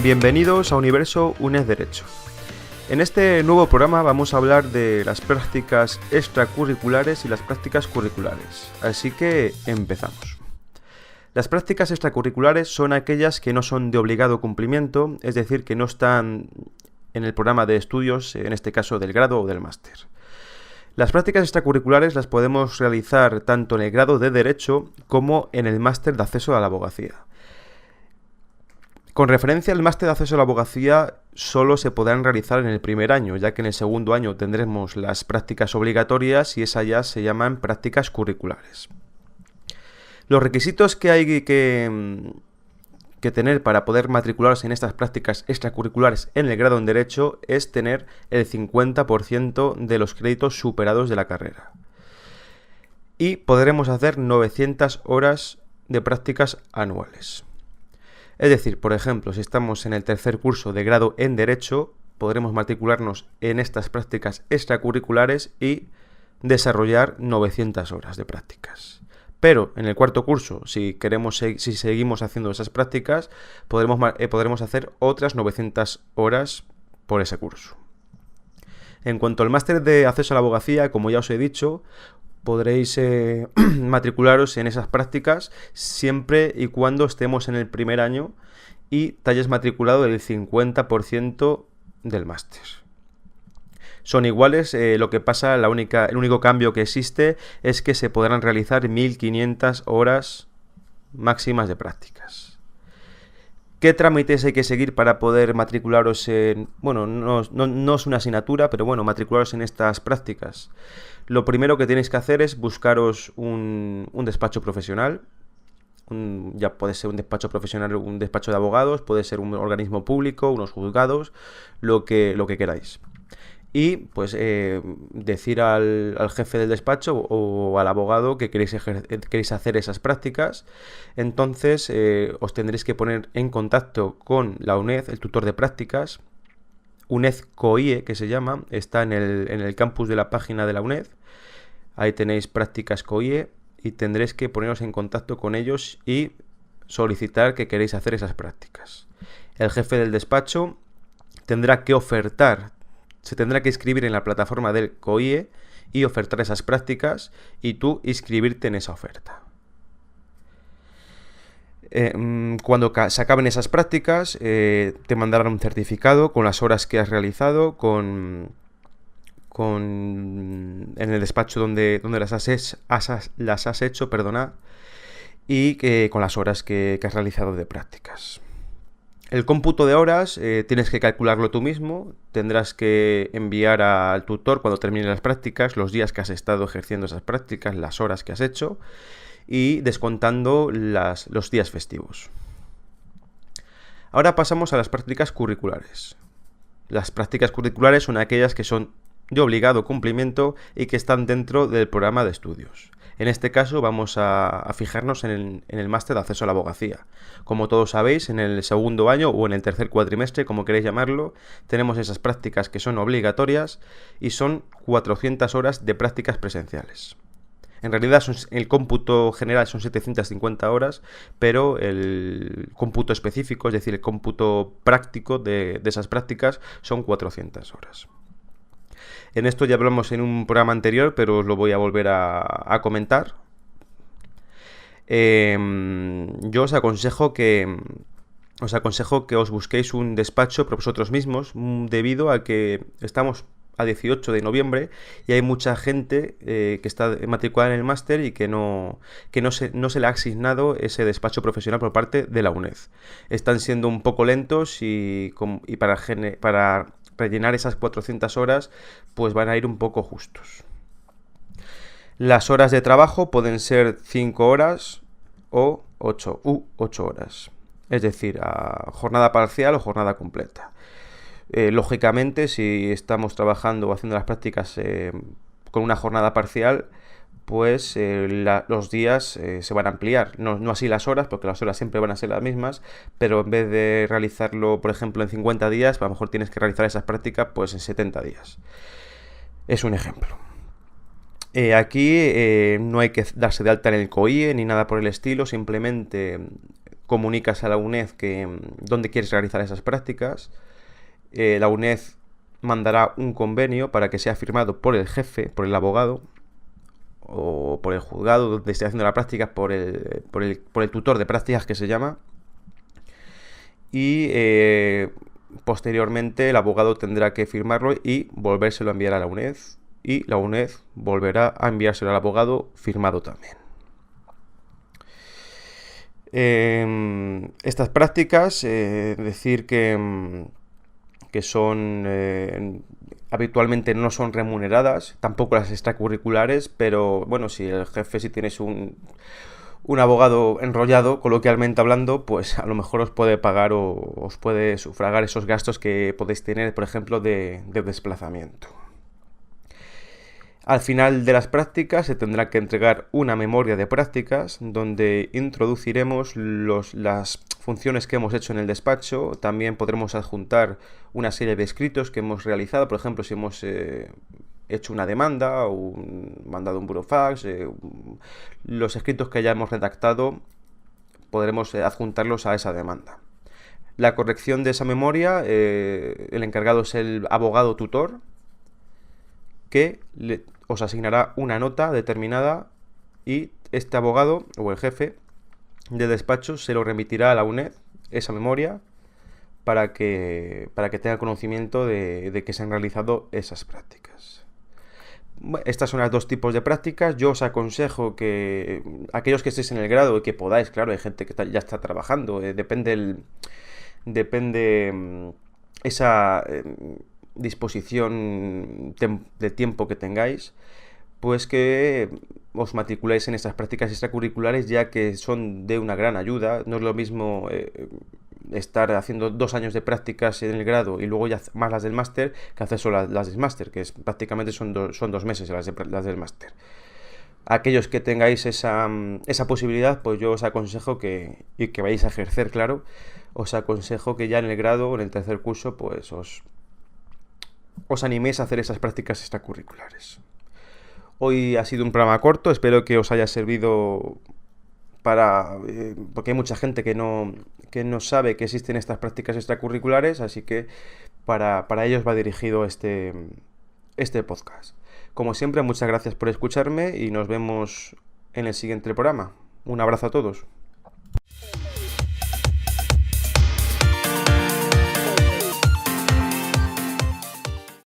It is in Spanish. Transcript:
Bienvenidos a Universo UNED Derecho. En este nuevo programa vamos a hablar de las prácticas extracurriculares y las prácticas curriculares, así que empezamos. Las prácticas extracurriculares son aquellas que no son de obligado cumplimiento, es decir, que no están en el programa de estudios, en este caso del grado o del máster. Las prácticas extracurriculares las podemos realizar tanto en el grado de Derecho como en el máster de acceso a la abogacía. Con referencia al máster de acceso a la abogacía, solo se podrán realizar en el primer año, ya que en el segundo año tendremos las prácticas obligatorias y esas ya se llaman prácticas curriculares. Los requisitos que hay que tener para poder matricularse en estas prácticas extracurriculares en el grado en Derecho es tener el 50% de los créditos superados de la carrera. Y podremos hacer 900 horas de prácticas anuales. Es decir, por ejemplo, si estamos en el tercer curso de grado en Derecho, podremos matricularnos en estas prácticas extracurriculares y desarrollar 900 horas de prácticas. Pero en el cuarto curso, si seguimos haciendo esas prácticas, podremos hacer otras 900 horas por ese curso. En cuanto al máster de acceso a la abogacía, como ya os he dicho, podréis matricularos en esas prácticas siempre y cuando estemos en el primer año y te hayas matriculado el 50% del máster. Son iguales, lo que pasa, el único cambio que existe es que se podrán realizar 1500 horas máximas de prácticas. ¿Qué trámites hay que seguir para poder matricularos en... Bueno, no es una asignatura, pero bueno, matricularos en estas prácticas? Lo primero que tenéis que hacer es buscaros un despacho profesional. Ya puede ser un despacho profesional, un despacho de abogados, puede ser un organismo público, unos juzgados, lo que queráis. Y pues decir al jefe del despacho o al abogado que queréis hacer esas prácticas. Entonces os tendréis que poner en contacto con la UNED, el tutor de prácticas, UNED COIE, que se llama, está en el campus de la página de la UNED. Ahí tenéis prácticas COIE y tendréis que poneros en contacto con ellos y solicitar que queréis hacer esas prácticas. El jefe del despacho tendrá que se tendrá que inscribir en la plataforma del COIE y ofertar esas prácticas y tú inscribirte en esa oferta. Cuando se acaben esas prácticas, te mandarán un certificado con las horas que has realizado, en el despacho donde las has hecho, y con las horas que has realizado de prácticas. El cómputo de horas tienes que calcularlo tú mismo, tendrás que enviar al tutor cuando termine las prácticas los días que has estado ejerciendo esas prácticas, las horas que has hecho y descontando los días festivos. Ahora pasamos a las prácticas curriculares. Las prácticas curriculares son aquellas que son de obligado cumplimiento y que están dentro del programa de estudios. En este caso vamos a fijarnos en el máster de acceso a la abogacía. Como todos sabéis, en el segundo año o en el tercer cuatrimestre, como queréis llamarlo, tenemos esas prácticas que son obligatorias y son 400 horas de prácticas presenciales. En realidad el cómputo general son 750 horas, pero el cómputo específico, es decir, el cómputo práctico de esas prácticas son 400 horas. En esto ya hablamos en un programa anterior, pero os lo voy a volver a comentar. Yo os aconsejo que os busquéis un despacho por vosotros mismos, debido a que estamos a 18 de noviembre y hay mucha gente que está matriculada en el máster y que no se le ha asignado ese despacho profesional por parte de la UNED. Están siendo un poco lentos y para rellenar esas 400 horas pues van a ir un poco justos. Las horas de trabajo pueden ser 5 horas o 8 horas, es decir, a jornada parcial o jornada completa. Lógicamente, si estamos trabajando o haciendo las prácticas con una jornada parcial, pues los días se van a ampliar, no así las horas, porque las horas siempre van a ser las mismas, pero en vez de realizarlo, por ejemplo, en 50 días, a lo mejor tienes que realizar esas prácticas pues en 70 días. Es un ejemplo. Aquí no hay que darse de alta en el COIE ni nada por el estilo, simplemente comunicas a la UNED dónde quieres realizar esas prácticas. La UNED mandará un convenio para que sea firmado por el jefe, por el abogado, o por el juzgado donde esté haciendo la práctica, por el tutor de prácticas, que se llama. Y posteriormente el abogado tendrá que firmarlo y volvérselo a enviar a la UNED. Y la UNED volverá a enviárselo al abogado firmado también. Estas prácticas, decir que son habitualmente no son remuneradas, tampoco las extracurriculares, pero bueno, si tienes un abogado enrollado, coloquialmente hablando, pues a lo mejor os puede pagar o os puede sufragar esos gastos que podéis tener, por ejemplo, de desplazamiento. Al final de las prácticas se tendrá que entregar una memoria de prácticas donde introduciremos las funciones que hemos hecho en el despacho. También podremos adjuntar una serie de escritos que hemos realizado, por ejemplo, si hemos hecho una demanda o mandado un burofax, los escritos que ya hemos redactado podremos adjuntarlos a esa demanda. La corrección de esa memoria, el encargado es el abogado tutor, que os asignará una nota determinada y este abogado o el jefe de despacho se lo remitirá a la UNED, esa memoria, para que tenga conocimiento de que se han realizado esas prácticas. Estas son las dos tipos de prácticas. Yo os aconsejo que aquellos que estéis en el grado y que podáis, claro, hay gente que ya está trabajando, depende esa disposición de tiempo que tengáis, pues que os matriculéis en estas prácticas extracurriculares, ya que son de una gran ayuda. No es lo mismo estar haciendo 2 años de prácticas en el grado y luego ya más las del máster, que hacer solo las del máster, que prácticamente son 2 meses las del máster. Aquellos que tengáis esa posibilidad, pues yo os aconsejo que vayáis a ejercer, claro, os aconsejo que ya en el grado o en el tercer curso, pues os animéis a hacer esas prácticas extracurriculares. Hoy ha sido un programa corto, espero que os haya servido porque hay mucha gente que no sabe que existen estas prácticas extracurriculares, así que para ellos va dirigido este podcast. Como siempre, muchas gracias por escucharme y nos vemos en el siguiente programa. Un abrazo a todos.